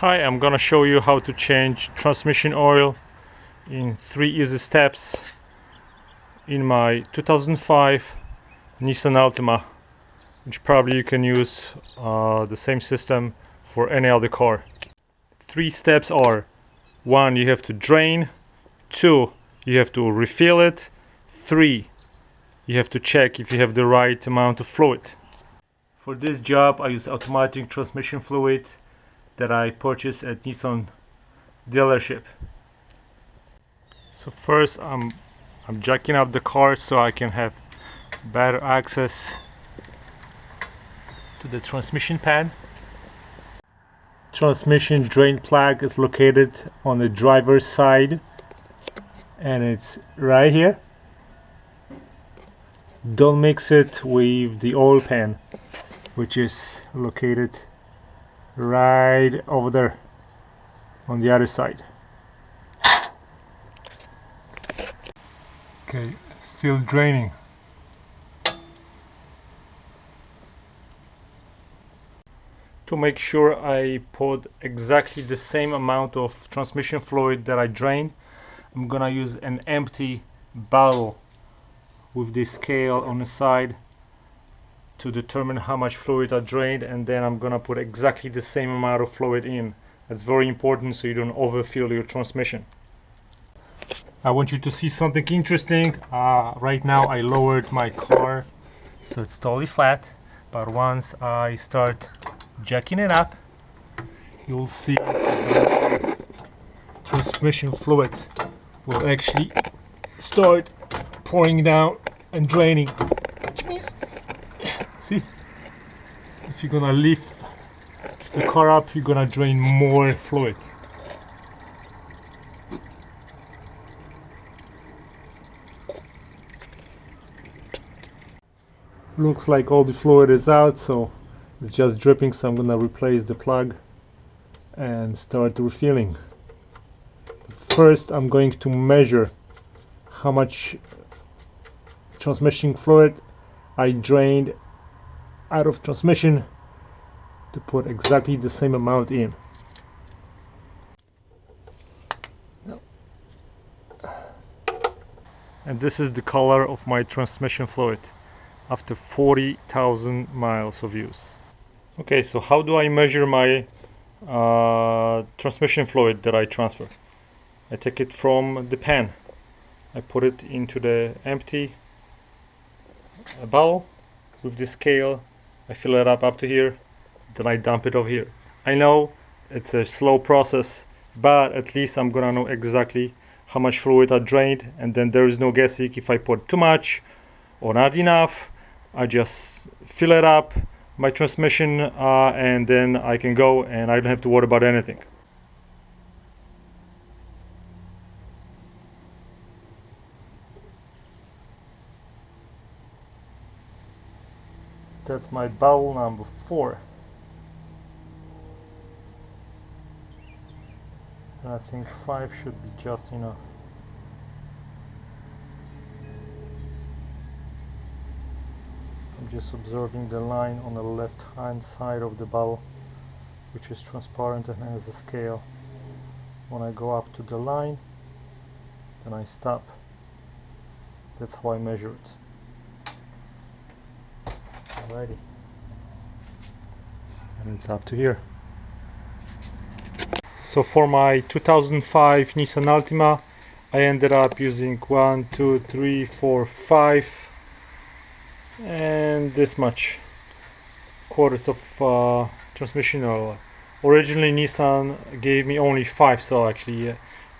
Hi, I'm gonna show you how to change transmission oil in 3 easy steps in my 2005 Nissan Altima, which probably you can use the same system for any other car. 3 steps are: 1, you have to drain; 2, you have to refill it; 3, you have to check if you have the right amount of fluid. For this job I use automatic transmission fluid that I purchased at Nissan dealership. So first I'm jacking up the car so I can have better access to the transmission pad. Transmission drain plug is located on the driver's side and it's right here. Don't mix it with the oil pan, which is located right over there on the other side. Okay, still draining. To make sure I put exactly the same amount of transmission fluid that I drained, I'm gonna use an empty bottle with the scale on the side to determine how much fluid I drained, and then I'm gonna put exactly the same amount of fluid in. That's very important so you don't overfill your transmission. I want you to see something interesting. Right now I lowered my car so it's totally flat, but once I start jacking it up, you'll see the transmission fluid will actually start pouring down and draining, which means, see, if you're gonna lift the car up, you're gonna drain more fluid. Looks like all the fluid is out, so it's just dripping, so I'm gonna replace the plug and start refilling. First I'm going to measure how much transmission fluid I drained out of transmission to put exactly the same amount in. And this is the color of my transmission fluid after 40,000 miles of use. Okay, so how do I measure my transmission fluid that I transfer? I take it from the pan. I put it into the empty bottle with the scale. I fill it up to here, then I dump it over here. I know it's a slow process, but at least I'm gonna know exactly how much fluid I drained, and then there is no guessing if I put too much or not enough. I just fill it up, my transmission, and then I can go and I don't have to worry about anything. That's my bottle number 4. And I think 5 should be just enough. I'm just observing the line on the left hand side of the bottle, which is transparent and has a scale. When I go up to the line, then I stop. That's how I measure it. Alrighty. And it's up to here. So for my 2005 Nissan Altima, I ended up using 1, 2, 3, 4, 5 and this much quarters of transmission oil. Originally Nissan gave me only 5, so I actually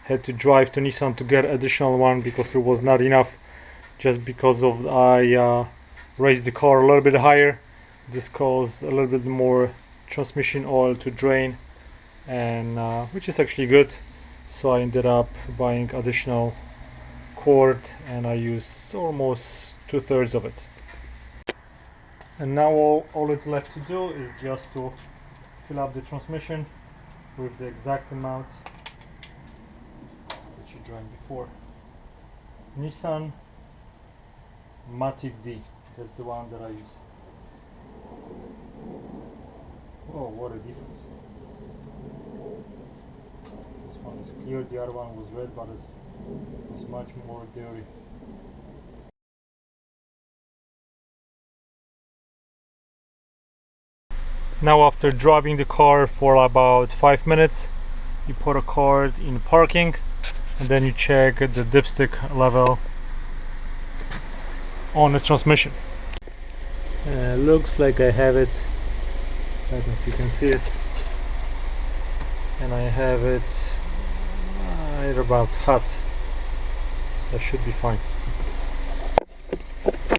had to drive to Nissan to get additional one because it was not enough, just because of I raised the car a little bit higher. This caused a little bit more transmission oil to drain, and which is actually good, so I ended up buying additional quart and I used almost 2/3 of it. And now all it's left to do is just to fill up the transmission with the exact amount that you drained before. Nissan Matic D, that's the one that I use. Oh, what a difference. Here the other one was red, but it's much more dirty. Now after driving the car for about 5 minutes, you put a card in parking and then you check the dipstick level on the transmission. Looks like I have it. I don't know if you can see it. And I have it right about hot, so I should be fine.